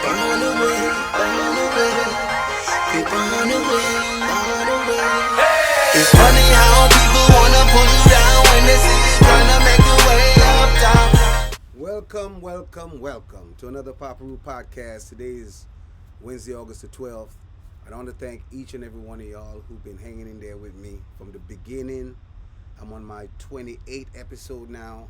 on away, on away, creep on away, on away. It's funny how people wanna pull you down when they see you trying to make your way up top. Welcome to another Papa Reu podcast. Today is Wednesday, August the 12th. I want to thank each and every one of y'all who've been hanging in there with me from the beginning. I'm on my 28th episode now.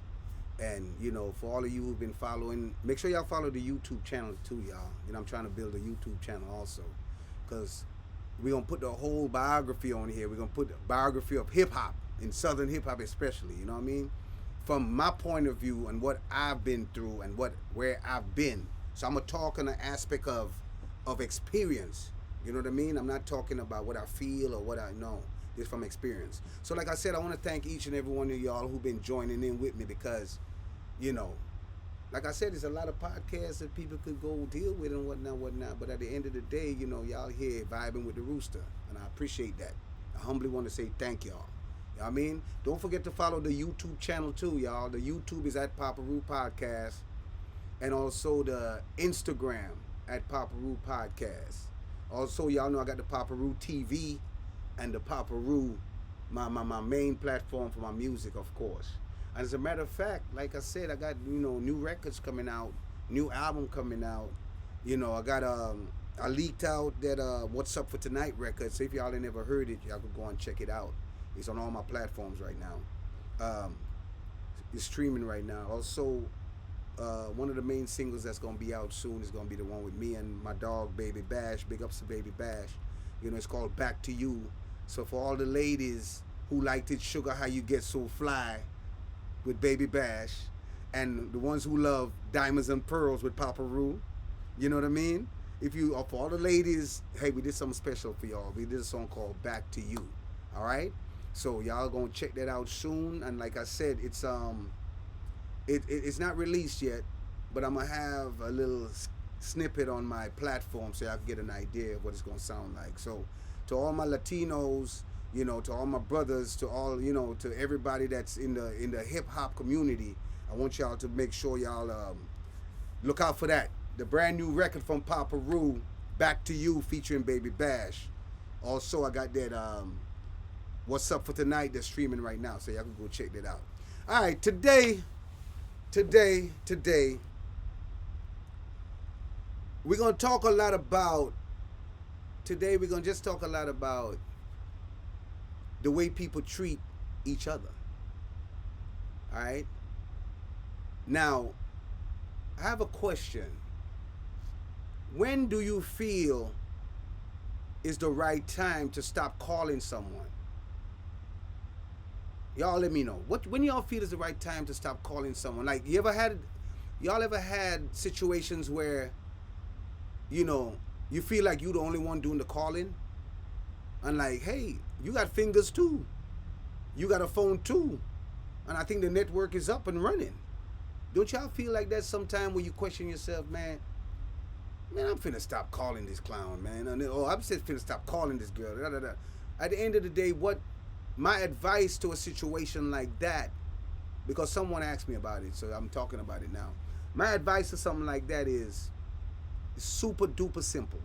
And, for all of you who've been following, make sure y'all follow the YouTube channel too, y'all. I'm trying to build a YouTube channel also. Because we're going to put the whole biography on here. We're going to put the biography of hip-hop, in Southern hip-hop especially, you know what I mean? From my point of view and what I've been through and where I've been. So I'm going to talk on the aspect of experience. You know what I mean? I'm not talking about what I feel or what I know. It's from experience. So like I said, I want to thank each and every one of y'all who've been joining in with me because, like I said, there's a lot of podcasts that people could go deal with and whatnot. But at the end of the day, y'all here vibing with the rooster. And I appreciate that. I humbly want to say thank y'all. You know what I mean? Don't forget to follow the YouTube channel too, y'all. The YouTube is at Papa Reu Podcast. And also the Instagram at Papa Reu Podcast. Also, y'all know I got the Papa Reu TV and the Papa Reu, my main platform for my music, of course. And as a matter of fact, like I said, I got, new records coming out, new album coming out. I got, I leaked out that What's Up for Tonight record. So if y'all ain't never heard it, y'all could go and check it out. It's on all my platforms right now. It's streaming right now. Also, one of the main singles that's going to be out soon is going to be the one with me and my dog, Baby Bash. Big ups to Baby Bash. It's called Back to You. So for all the ladies who liked it, Sugar, How You Get So Fly with Baby Bash, and the ones who love Diamonds and Pearls with Papa Reu, you know what I mean? For all the ladies, hey, we did something special for y'all. We did a song called Back to You, all right? So y'all gonna check that out soon. And like I said, it's not released yet, but I'm gonna have a little snippet on my platform so y'all can get an idea of what it's gonna sound like. So to all my Latinos, to all my brothers, to all, to everybody that's in the hip hop community, I want y'all to make sure y'all look out for that. The brand new record from Papa Reu, Back to You, featuring Baby Bash. Also, I got that What's Up for Tonight that's streaming right now, so y'all can go check that out. All right, today, we're gonna talk a lot about. Today, we're gonna just talk a lot about the way people treat each other. All right. Now, I have a question. When do you feel is the right time to stop calling someone? Y'all let me know. When y'all feel is the right time to stop calling someone? Like, y'all ever had situations where, you feel like you the only one doing the calling? And like, hey, you got fingers too. You got a phone too. And I think the network is up and running. Don't y'all feel like that sometime where you question yourself, man, I'm finna stop calling this clown, man. I'm just finna stop calling this girl. At the end of the day, my advice to a situation like that, because someone asked me about it, so I'm talking about it now. My advice to something like that is super duper simple.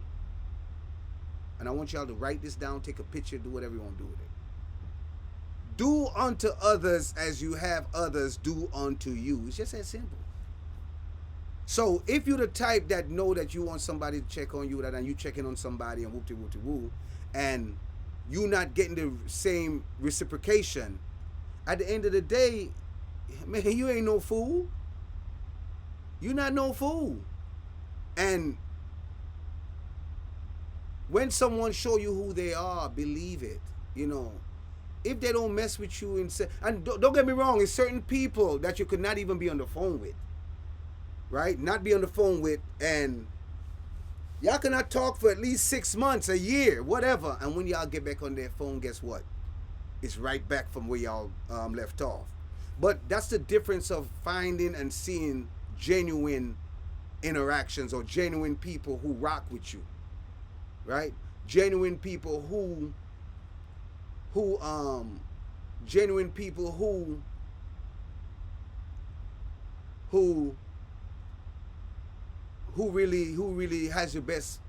And I want y'all to write this down, take a picture, do whatever you want to do with it. Do unto others as you have others do unto you. It's just that simple. So if you're the type that know that you want somebody to check on you, and you checking on somebody and whoop-de-whoop-de-woo, and you not getting the same reciprocation, at the end of the day, man, you ain't no fool. You not no fool. And when someone show you who they are, believe it. If they don't mess with you and don't get me wrong, it's certain people that you could not even be on the phone with, right? Not be on the phone with, and y'all cannot talk for at least 6 months, a year, whatever. And when y'all get back on their phone, guess what? It's right back from where y'all left off. But that's the difference of finding and seeing genuine interactions or genuine people who rock with you, right? Genuine people who who really has your best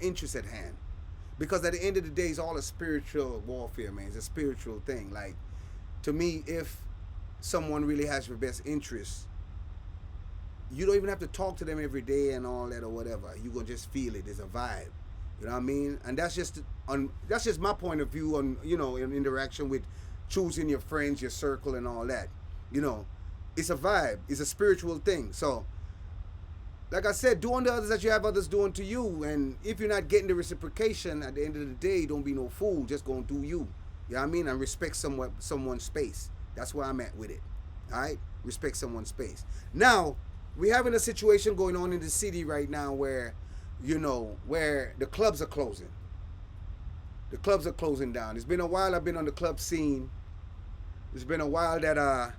interest at hand. Because at the end of the day, it's all a spiritual warfare, man. It's a spiritual thing. Like, to me, if someone really has your best interest, you don't even have to talk to them every day and all that or whatever. You're gonna just feel it. It's a vibe. You know what I mean? And that's just my point of view on, you know, in interaction with choosing your friends, your circle, and all that. You know, it's a vibe. It's a spiritual thing. So, like I said, do unto others as you have others doing to you. And if you're not getting the reciprocation, at the end of the day, don't be no fool. Just go and do you. You know what I mean? And respect someone's space. That's where I'm at with it. All right? Respect someone's space. Now, we're having a situation going on in the city right now where, you know, where the clubs are closing. The clubs are closing down. It's been a while I've been on the club scene. It's been a while that I,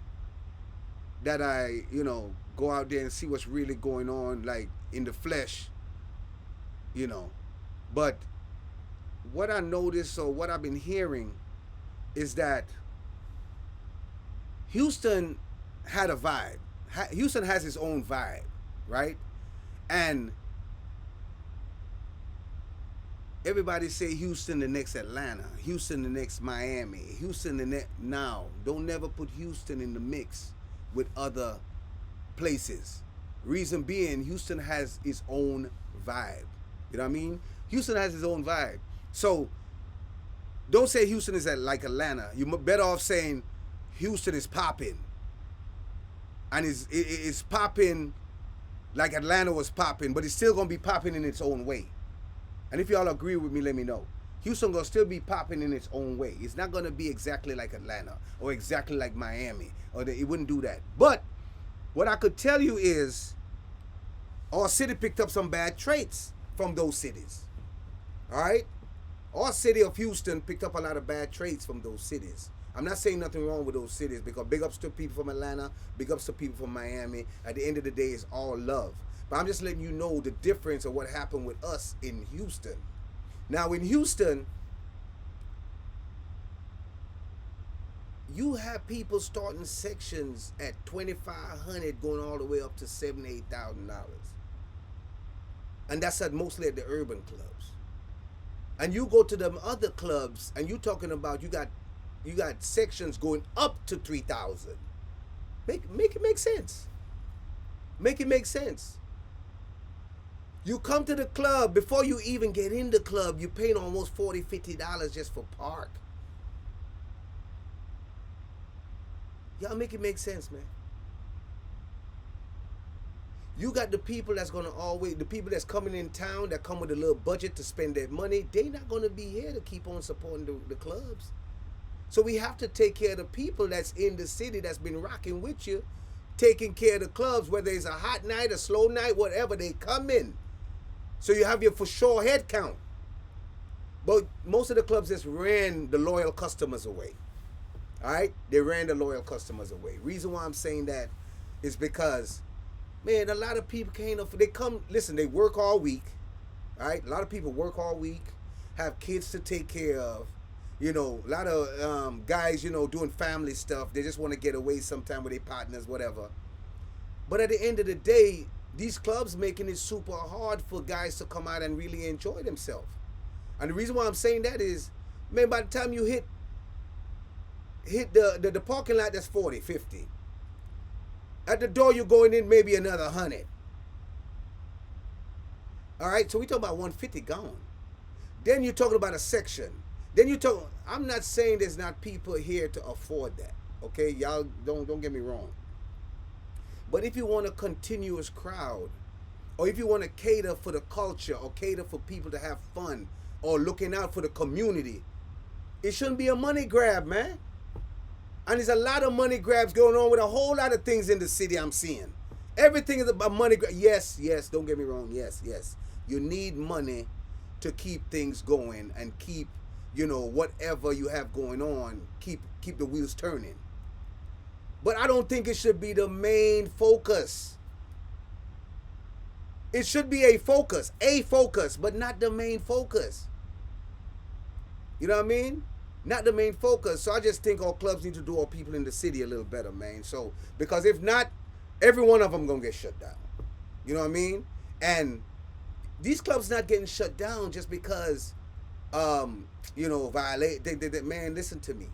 you know, go out there and see what's really going on, like, in the flesh, you know. But what I noticed, or what I've been hearing, is that Houston had a vibe. Houston has its own vibe, right? And everybody say Houston the next Atlanta, Houston the next Miami, Houston the next... Now, don't never put Houston in the mix with other places. Reason being, Houston has its own vibe. You know what I mean? Houston has its own vibe. So don't say Houston is like Atlanta. You're better off saying Houston is popping. And it's popping like Atlanta was popping, but it's still going to be popping in its own way. And if y'all agree with me, let me know. Houston going to still be popping in its own way. It's not going to be exactly like Atlanta or exactly like Miami. It wouldn't do that. But what I could tell you is our city picked up some bad traits from those cities. All right? Our city of Houston picked up a lot of bad traits from those cities. I'm not saying nothing wrong with those cities, because big ups to people from Atlanta, big ups to people from Miami. At the end of the day, it's all love. But I'm just letting you know the difference of what happened with us in Houston. Now, in Houston, you have people starting sections at $2,500 going all the way up to $7,000, $8,000. And that's mostly at the urban clubs. And you go to them other clubs and you talking about you got sections going up to 3,000. Make it make sense. Make it make sense. You come to the club, before you even get in the club, you're paying almost $40, $50 just for park. Y'all make it make sense, man. You got the people that's gonna the people that's coming in town that come with a little budget to spend their money, they not gonna be here to keep on supporting the clubs. So we have to take care of the people that's in the city that's been rocking with you, taking care of the clubs, whether it's a hot night, a slow night, whatever, they come in. So you have your for sure head count. But most of the clubs just ran the loyal customers away. All right? They ran the loyal customers away. Reason why I'm saying that is because, man, a lot of people they work all week. All right? A lot of people work all week, have kids to take care of. You know, a lot of guys, you know, doing family stuff. They just want to get away sometime with their partners, whatever. But at the end of the day, these clubs making it super hard for guys to come out and really enjoy themselves. And the reason why I'm saying that is, man, by the time you hit the parking lot, that's 40, 50. At the door, you're going in maybe another 100. All right, so we talking about 150 gone. Then you're talking about a section. Then I'm not saying there's not people here to afford that. Okay, y'all don't get me wrong. But if you want a continuous crowd, or if you want to cater for the culture, or cater for people to have fun, or looking out for the community, it shouldn't be a money grab, man. And there's a lot of money grabs going on with a whole lot of things in the city I'm seeing. Everything is about money grab. Yes, don't get me wrong. Yes. You need money to keep things going and keep, you know, whatever you have going on, keep the wheels turning. But I don't think it should be the main focus. It should be a focus, but not the main focus. You know what I mean? Not the main focus. So I just think all clubs need to do all people in the city a little better, man. So, because if not, every one of them gonna get shut down. You know what I mean? And these clubs not getting shut down just because, violate. Man, listen to me.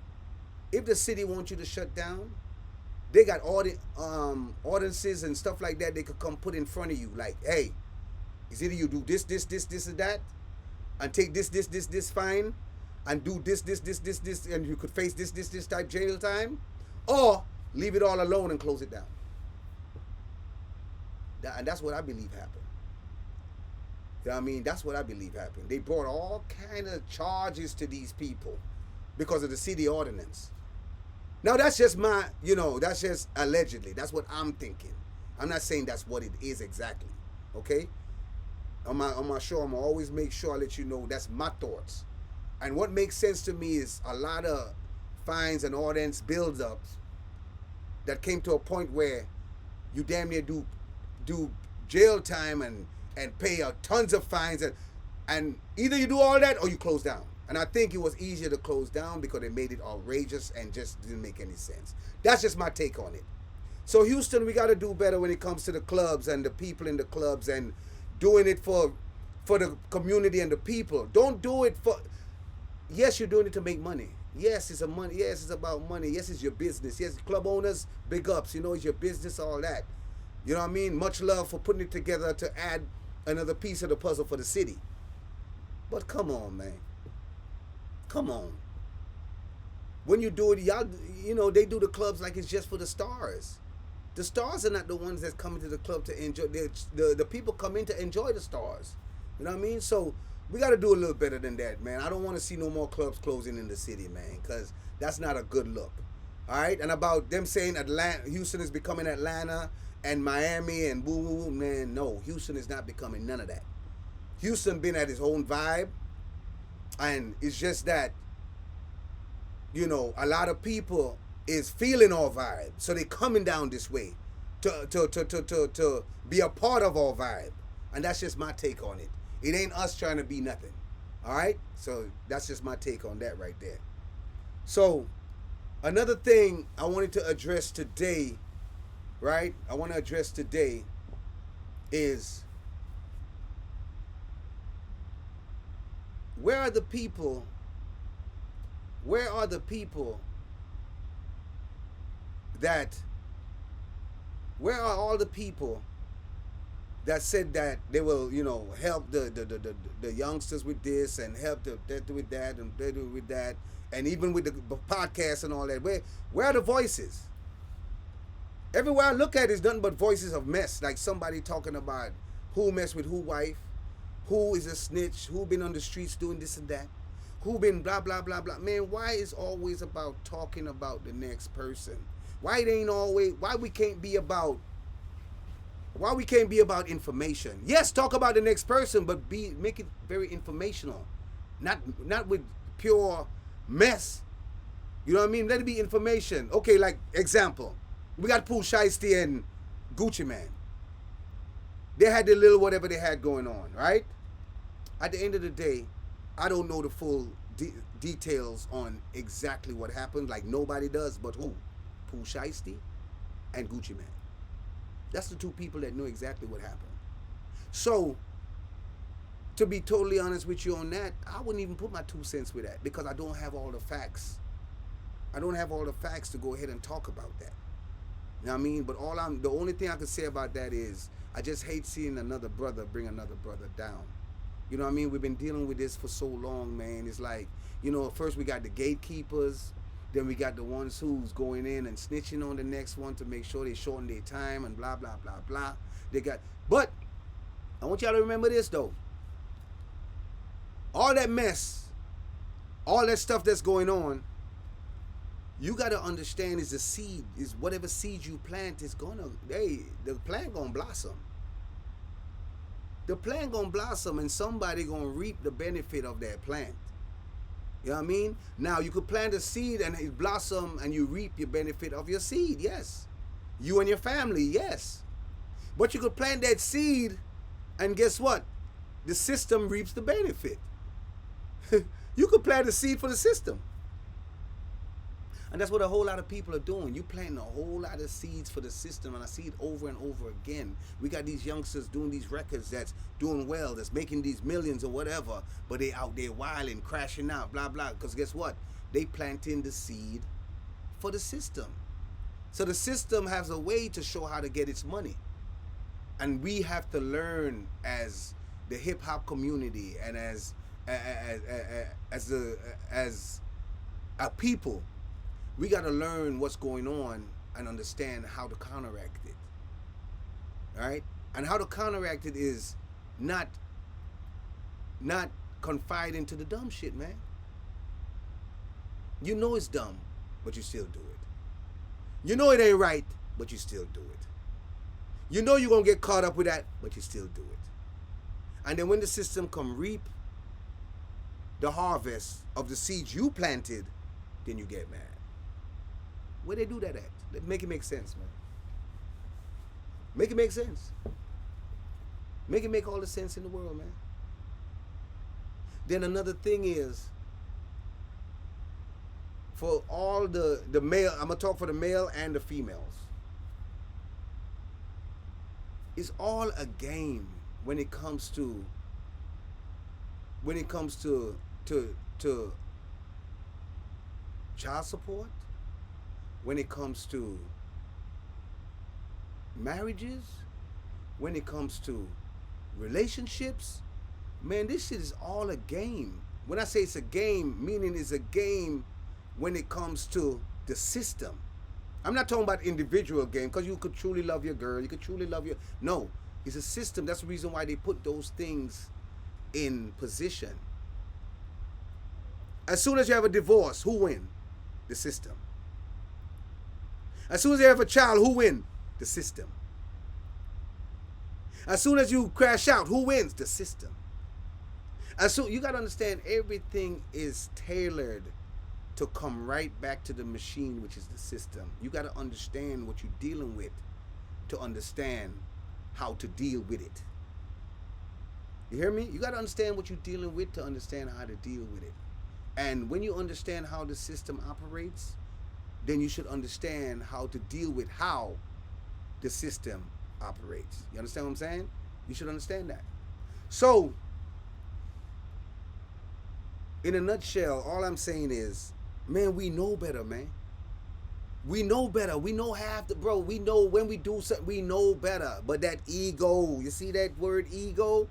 If the city wants you to shut down, they got all the ordinances and stuff like that they could come put in front of you. Like, hey, it's either you do this, and that, and take this fine, and do this, and you could face this type jail time, or leave it all alone and close it down. And that's what I believe happened. You know what I mean? That's what I believe happened. They brought all kind of charges to these people because of the city ordinance. Now that's just that's just allegedly. That's what I'm thinking. I'm not saying that's what it is exactly. Okay? On my show, I'm gonna always make sure I let you know that's my thoughts. And what makes sense to me is a lot of fines and ordinance build-ups that came to a point where you damn near do jail time and pay tons of fines and either you do all that or you close down. And I think it was easier to close down because they made it outrageous and just didn't make any sense. That's just my take on it. So Houston, we got to do better when it comes to the clubs and the people in the clubs and doing it for the community and the people. Don't do it for. Yes, you're doing it to make money. Yes, it's money. Yes, it's about money. Yes, it's your business. Yes, club owners, big ups. It's your business, all that. You know what I mean? Much love for putting it together to add another piece of the puzzle for the city. But come on, man. Come on. When you do it, y'all, they do the clubs like it's just for the stars. The stars are not the ones that's coming to the club to enjoy. The people come in to enjoy the stars. You know what I mean? So we got to do a little better than that, man. I don't want to see no more clubs closing in the city, man, because that's not a good look. All right? And about them saying Houston is becoming Atlanta and Miami and boo, man, no. Houston is not becoming none of that. Houston been at his own vibe, and it's just that, a lot of people is feeling our vibe, so they coming down this way to be a part of our vibe, and that's just my take on it. It ain't us trying to be nothing, all right? So that's just my take on that right there. So another thing I wanted to address today, right? I want to address today is where are the people that where are all the people that said that they will, help the youngsters with this and help that with that and they do with that, and even with the podcast and all that? Where are the voices? Everywhere I look at is nothing but voices of mess, like somebody talking about who messed with who wife, who is a snitch, who been on the streets doing this and that, who been blah, blah, blah, blah. Man, why is always about talking about the next person? Why we can't be about information? Yes, talk about the next person, but make it very informational. Not with pure mess. You know what I mean? Let it be information. Okay, like example. We got Pooh Shiesty and Gucci Man. They had the little whatever they had going on, right? At the end of the day, I don't know the full details on exactly what happened, like nobody does, but who? Pooh Shiesty and Gucci Man. That's the two people that know exactly what happened. So, to be totally honest with you on that, I wouldn't even put my 2 cents with that because I don't have all the facts. I don't have all the facts to go ahead and talk about that. You know what I mean? But the only thing I can say about that is I just hate seeing another brother bring another brother down. You know what I mean? We've been dealing with this for so long, man. It's like, first we got the gatekeepers, then we got the ones who's going in and snitching on the next one to make sure they shorten their time and blah, blah, blah, blah. But I want y'all to remember this, though. All that mess, all that stuff that's going on, you got to understand is the seed, is whatever seed you plant is the plant gonna blossom. The plant gonna blossom and somebody gonna reap the benefit of that plant. You know what I mean? Now, you could plant a seed and it blossom and you reap your benefit of your seed, yes. You and your family, yes. But you could plant that seed and guess what? The system reaps the benefit. You could plant a seed for the system. And that's what a whole lot of people are doing. You planting a whole lot of seeds for the system, and I see it over and over again. We got these youngsters doing these records that's doing well, that's making these millions or whatever, but they out there wilding, crashing out, blah, blah. Because guess what? They planting the seed for the system. So the system has a way to show how to get its money. And we have to learn as the hip hop community and as a people, we got to learn what's going on and understand how to counteract it. All right? And how to counteract it is not confide into the dumb shit, man. You know it's dumb, but you still do it. You know it ain't right, but you still do it. You know you're going to get caught up with that, but you still do it. And then when the system come reap the harvest of the seeds you planted, then you get mad. Where they do that at? Make it make sense, man. Make it make sense. Make it make all the sense in the world, man. Then another thing is, for all the male, I'm going to talk for the male and the females. It's all a game when it comes to child support, when it comes to marriages, when it comes to relationships. Man, this shit is all a game. When I say it's a game, meaning it's a game when it comes to the system. I'm not talking about individual game, because you could truly love your girl, you could truly love your... No, it's a system. That's the reason why they put those things in position. As soon as you have a divorce, who win? The system. As soon as you have a child, who win? The system. As soon as you crash out, who wins? The system. As soon, you got to understand, everything is tailored to come right back to the machine, which is the system. You got to understand what you're dealing with to understand how to deal with it. You hear me? You got to understand what you're dealing with to understand how to deal with it. And when you understand how the system operates, then you should understand how to deal with how the system operates. You understand what I'm saying? You should understand that. So, in a nutshell, all I'm saying is, man, we know better, man. We know better. We know we know when we do something, we know better. But that ego, you see that word ego?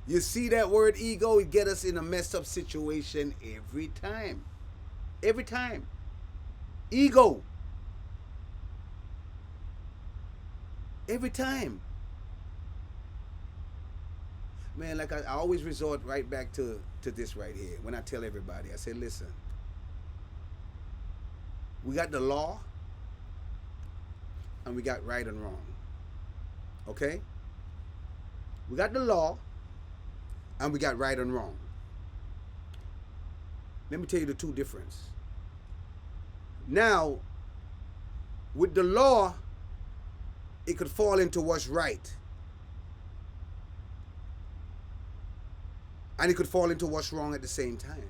You see that word ego? It get us in a messed up situation every time. Every time. Ego. Every time. Man, like I always resort right back to this right here. When I tell everybody, I say, listen, we got the law and we got right and wrong. Okay? We got the law and we got right and wrong. Let me tell you the two differences. Now, with the law, it could fall into what's right. And it could fall into what's wrong at the same time.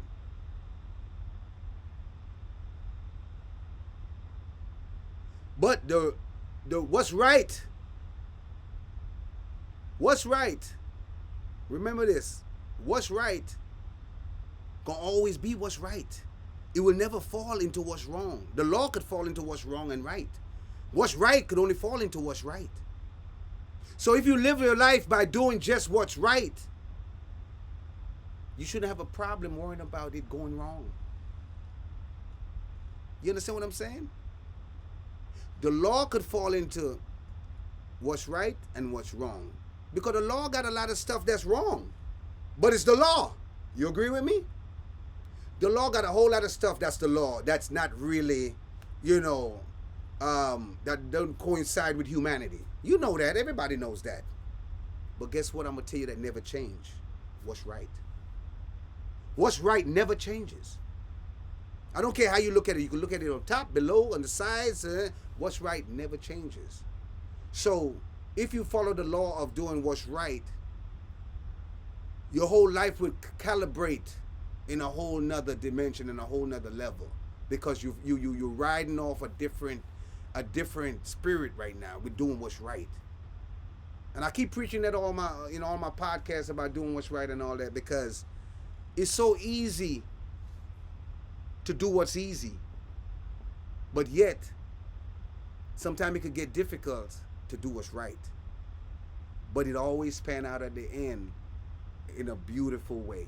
But the what's right, remember this, what's right gonna always be what's right. It will never fall into what's wrong. The law could fall into what's wrong and right. What's right could only fall into what's right. So if you live your life by doing just what's right, you shouldn't have a problem worrying about it going wrong. You understand what I'm saying? The law could fall into what's right and what's wrong. Because the law got a lot of stuff that's wrong. But it's the law. You agree with me? The law got a whole lot of stuff that's the law. That's not really, that don't coincide with humanity. You know that. Everybody knows that. But guess what? I'm going to tell you that never change. What's right. What's right never changes. I don't care how you look at it. You can look at it on top, below, on the sides. What's right never changes. So if you follow the law of doing what's right, your whole life would calibrate in a whole nother dimension, in a whole nother level. because you're riding off a different spirit right now. We're doing what's right. And I keep preaching that all my podcasts about doing what's right and all that, because it's so easy to do what's easy, but yet sometimes it could get difficult to do what's right. But it always pan out at the end in a beautiful way.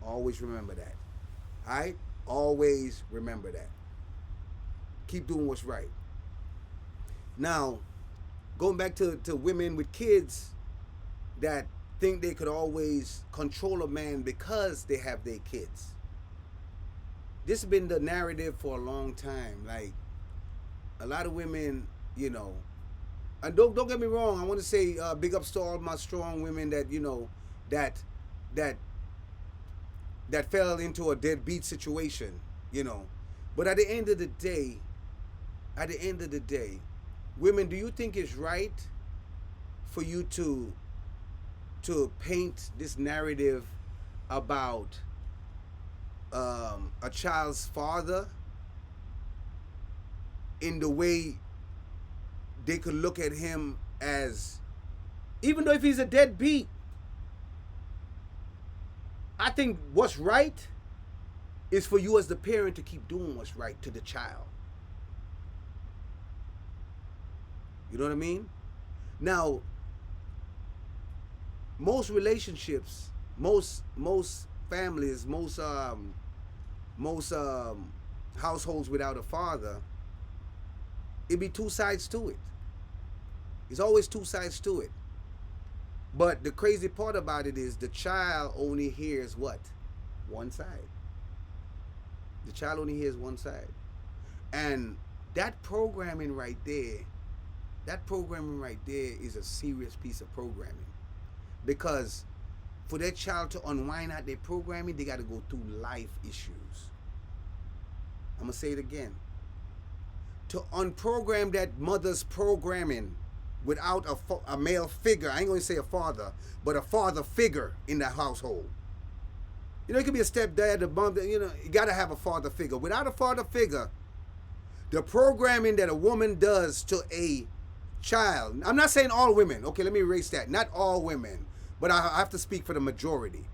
Always remember that. All right? Always remember that. Keep doing what's right. Now, going back to women with kids that think they could always control a man because they have their kids. This has been the narrative for a long time. Like, a lot of women, you know, and don't get me wrong, I want to say big ups to all my strong women that, you know, that fell into a deadbeat situation, you know. But at the end of the day, women, do you think it's right for you to paint this narrative about a child's father in the way they could look at him as, even though if he's a deadbeat, I think what's right is for you as the parent to keep doing what's right to the child. You know what I mean? Now, most relationships, most families, most households without a father, it'd be two sides to it. There's always two sides to it. But the crazy part about it is the child only hears what? One side. The child only hears one side. And that programming right there is a serious piece of programming. Because for that child to unwind out their programming, they got to go through life issues. I'm going to say it again. To unprogram that mother's programming without a male figure, I ain't going to say a father, but a father figure in the household. You know, it could be a stepdad, a mom, you know, you got to have a father figure. Without a father figure, the programming that a woman does to a child, I'm not saying all women, okay, let me erase that, not all women, but I have to speak for the majority,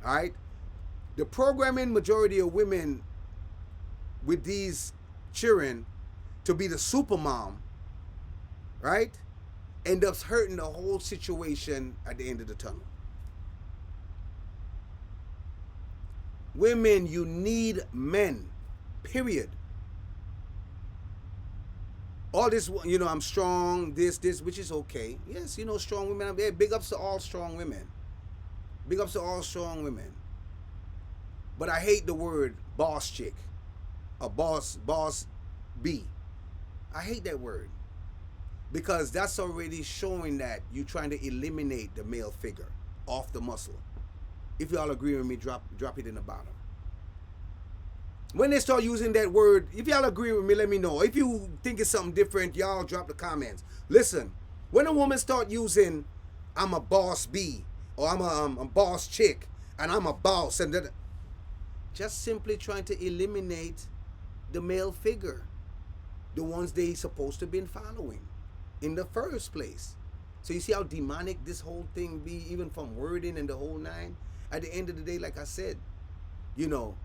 all right? The programming majority of women with these children to be the super mom, right, end up hurting the whole situation at the end of the tunnel. Women, you need men, period. All this, you know, I'm strong, this, which is okay. Yes, you know, strong women. Big ups to all strong women. Big ups to all strong women. But I hate the word boss chick. A boss B. I hate that word. Because that's already showing that you're trying to eliminate the male figure off the muscle. If y'all agree with me, drop it in the bottom. When they start using that word, if y'all agree with me, let me know. If you think it's something different, y'all drop the comments. Listen, when a woman start using, I'm a boss B, or I'm a boss chick, and I'm a boss, and then just simply trying to eliminate the male figure, the ones they supposed to have been following in the first place. So you see how demonic this whole thing be, even from wording and the whole nine? At the end of the day, like I said, you know,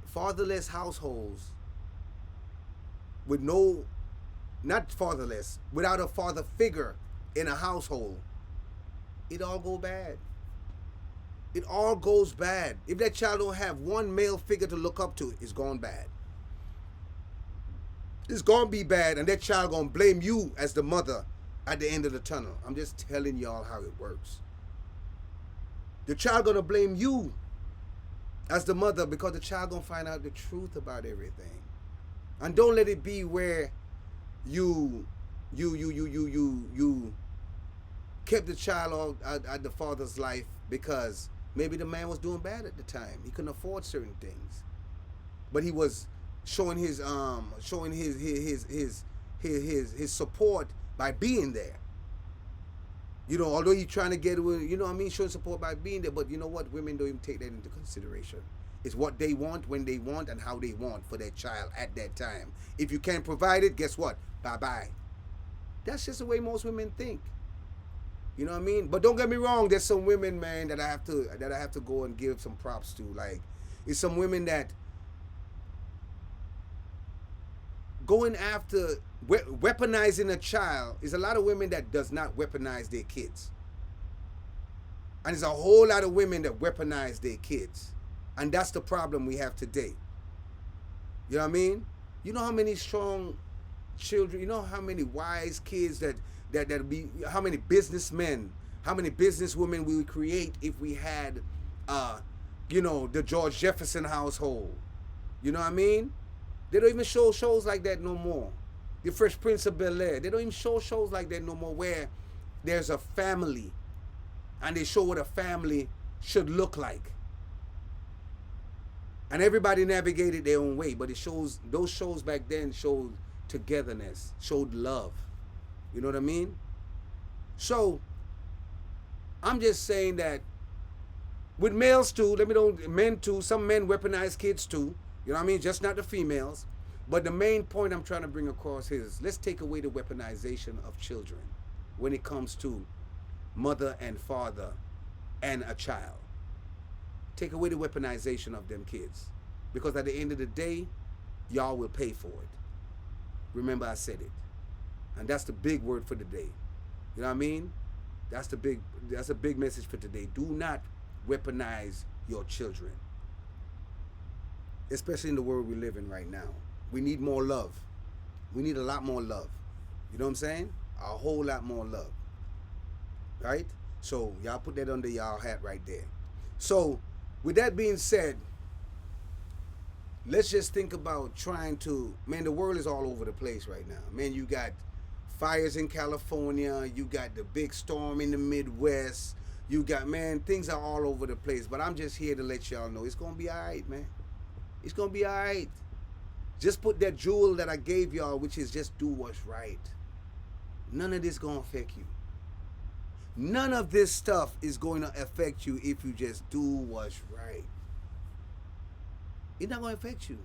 fatherless households with no, not fatherless, without a father figure in a household, it all go bad. It all goes bad. If that child don't have one male figure to look up to, it's gone bad. It's gonna be bad, and that child gonna blame you as the mother at the end of the tunnel. I'm just telling y'all how it works. The child gonna blame you as the mother because the child gonna find out the truth about everything. And don't let it be where you kept the child out the father's life because maybe the man was doing bad at the time. He couldn't afford certain things, but he was showing his support by being there. You know, although he's trying to get, you know what I mean, showing support by being there, but you know what? Women don't even take that into consideration. It's what they want, when they want, and how they want for their child at that time. If you can't provide it, guess what? Bye-bye. That's just the way most women think. You know what I mean? But don't get me wrong, there's some women, man, that I have to go and give some props to. Like, it's some women that going after weaponizing a child. Is a lot of women that does not weaponize their kids. And there's a whole lot of women that weaponize their kids. And that's the problem we have today. You know what I mean? You know how many strong children, you know how many wise kids that be, how many businessmen, how many businesswomen we would create if we had, the George Jefferson household. You know what I mean? They don't even show shows like that no more. The Fresh Prince of Bel-Air. They don't even show shows like that no more where there's a family and they show what a family should look like. And everybody navigated their own way, but those shows back then showed togetherness, showed love. You know what I mean? So, I'm just saying that with males too, men too, some men weaponize kids too. You know what I mean? Just not the females. But the main point I'm trying to bring across is, let's take away the weaponization of children when it comes to mother and father and a child. Take away the weaponization of them kids. Because at the end of the day, y'all will pay for it. Remember I said it. And that's the big word for today. You know what I mean? That's a big message for today. Do not weaponize your children. Especially in the world we live in right now. We need more love. We need a lot more love. You know what I'm saying? A whole lot more love. Right? So y'all put that under y'all hat right there. So with that being said, let's just think about trying to, man, the world is all over the place right now. Man, you got fires in California, you got the big storm in the Midwest, you got, man, things are all over the place. But I'm just here to let y'all know it's gonna be all right, man. It's gonna be all right. Just put that jewel that I gave y'all, which is just do what's right. None of this gonna affect you. None of this stuff is going to affect you if you just do what's right. It's not going to affect you.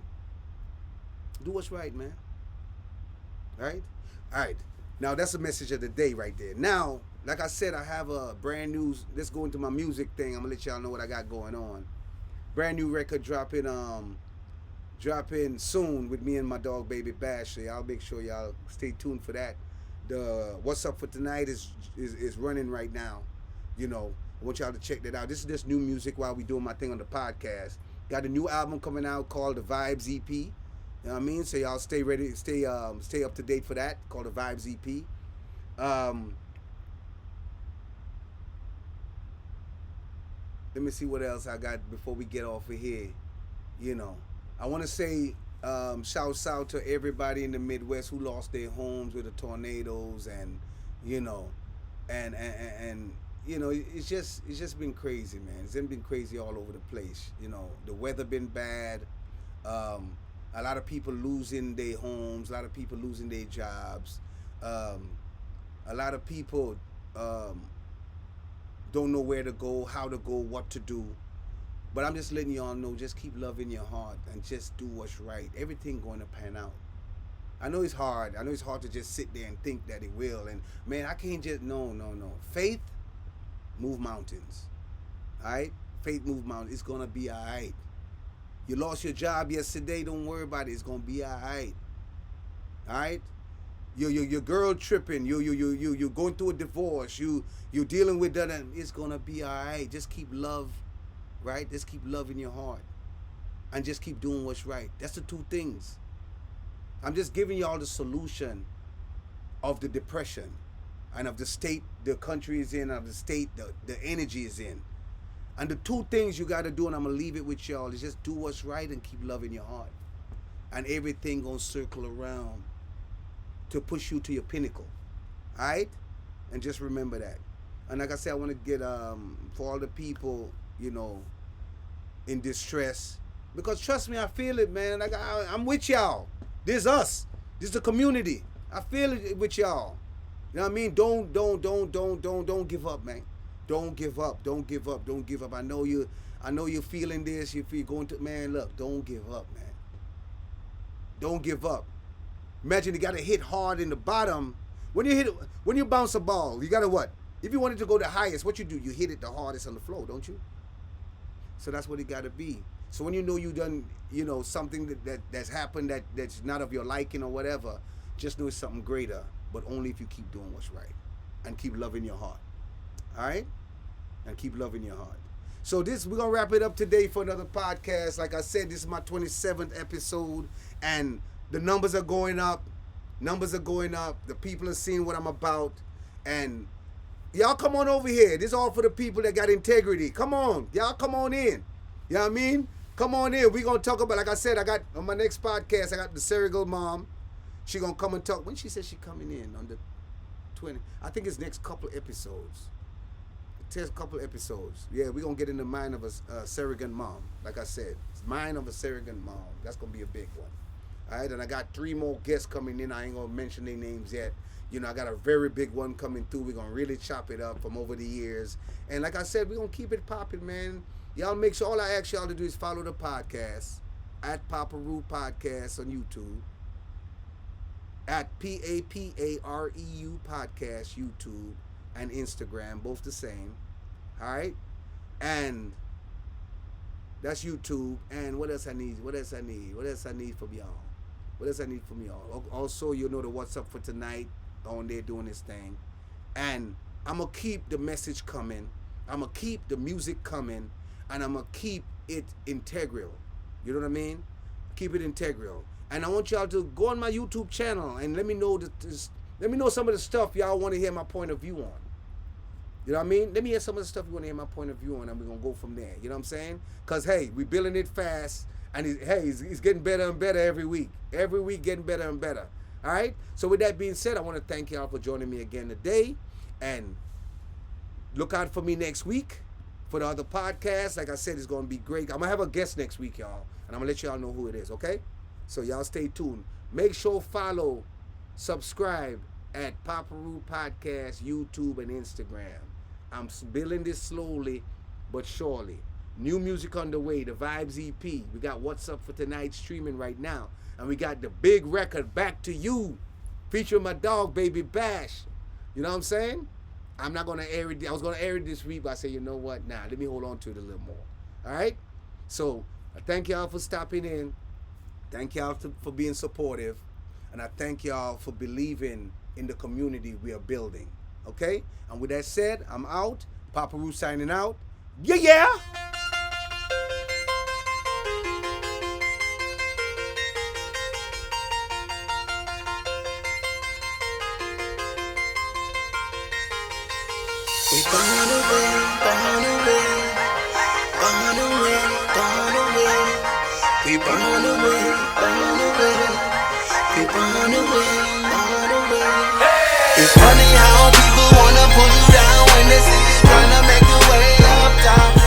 Do what's right, man. Right? All right. Now, that's the message of the day right there. Now, like I said, I have a brand new, let's go into my music thing. I'm going to let y'all know what I got going on. Brand new record dropping soon with me and my dog, Baby Bash. So I'll make sure y'all stay tuned for that. The What's Up for Tonight is running right now. You know, I want y'all to check that out. This is just new music while we doing my thing on the podcast. Got a new album coming out called The Vibes EP. You know what I mean? So y'all stay ready, stay up to date for that, called The Vibes EP. Let me see what else I got before we get off of here. You know, I want to say shouts out to everybody in the Midwest who lost their homes with the tornadoes, and you know, and you know, it's just been crazy, man. It's been crazy all over the place. You know, the weather been bad. A lot of people losing their homes. A lot of people losing their jobs. A lot of people don't know where to go, how to go, what to do. But I'm just letting y'all know, just keep loving your heart and just do what's right. Everything going to pan out. I know it's hard. I know it's hard to just sit there and think that it will. And man, I can't just, no. Faith move mountains. All right? Faith move mountains. It's going to be all right. You lost your job yesterday. Don't worry about it. It's going to be all right. All right? Your girl tripping. You're going through a divorce. You're dealing with that. And it's going to be all right. Just keep love. Right? Just keep loving your heart. And just keep doing what's right. That's the two things. I'm just giving y'all the solution of the depression and of the state the country is in, of the state the energy is in. And the two things you got to do, and I'm going to leave it with y'all, is just do what's right and keep loving your heart. And everything going to circle around to push you to your pinnacle. All right? And just remember that. And like I said, I want to get, for all the people, you know, in distress, because trust me, I feel it, man. Like I'm with y'all. This is us. This is the community. I feel it with y'all. You know what I mean? Don't give up, man. Don't give up. Don't give up. Don't give up. I know you're feeling this. You feel going to, man, look, don't give up, man. Don't give up. Imagine you got to hit hard in the bottom. When you bounce a ball, you got to what? If you want it to go the highest, what you do? You hit it the hardest on the floor, don't you? So that's what it got to be. So when you know you done, something that's happened that's not of your liking or whatever, just know it's something greater. But only if you keep doing what's right and keep loving your heart. All right? And keep loving your heart. So we're going to wrap it up today for another podcast. Like I said, this is my 27th episode, and the numbers are going up. The people are seeing what I'm about. And y'all come on over here. This is all for the people that got integrity. Come on. Y'all come on in. You know what I mean? Come on in. We're going to talk about, like I said, I got on my next podcast, I got the surrogate mom. She going to come and talk. When she said she coming in on the 20, I think it's next couple episodes. Couple episodes. Yeah, we're going to get in the mind of a surrogate mom. Like I said, mind of a surrogate mom. That's going to be a big one. All right, and I got 3 more guests coming in. I ain't going to mention their names yet. I got a very big one coming through. We're going to really chop it up from over the years. And like I said, we're going to keep it popping, man. Y'all make sure, all I ask y'all to do is follow the podcast at Papa Reu Podcast on YouTube. At PAPAREU Podcast, YouTube. And Instagram, both the same. All right? And that's YouTube. And what else I need? What else I need from y'all? Also, the what's up for tonight on there doing this thing. And I'm going to keep the message coming. I'm going to keep the music coming. And I'm going to keep it integral. You know what I mean? Keep it integral. And I want y'all to go on my YouTube channel and let me know some of the stuff y'all want to hear my point of view on. You know what I mean? Let me hear some of the stuff you want to hear my point of view on, and we're going to go from there. You know what I'm saying? Because, hey, we're building it fast, and he's getting better and better every week. Every week getting better and better. All right? So with that being said, I want to thank y'all for joining me again today, and look out for me next week for the other podcast. Like I said, it's going to be great. I'm going to have a guest next week, y'all, and I'm going to let y'all know who it is, okay? So y'all stay tuned. Make sure follow, subscribe at Papa Reu Podcast, YouTube, and Instagram. I'm building this slowly but surely. New music on the way, the Vibes EP. We got What's Up for Tonight streaming right now. And we got the big record, Back to You, featuring my dog, Baby Bash. You know what I'm saying? I'm not going to air it. I was going to air it this week, but I said, you know what? Nah, let me hold on to it a little more. All right? So, I thank y'all for stopping in. Thank y'all for being supportive. And I thank y'all for believing in the community we are building. Okay? And with that said, I'm out. Papa Reu signing out. Yeah! We gone away, gone away, gone away, gone away. We gone away, gone away. We gone away, gone away. It's funny how people wanna pull you down when they see you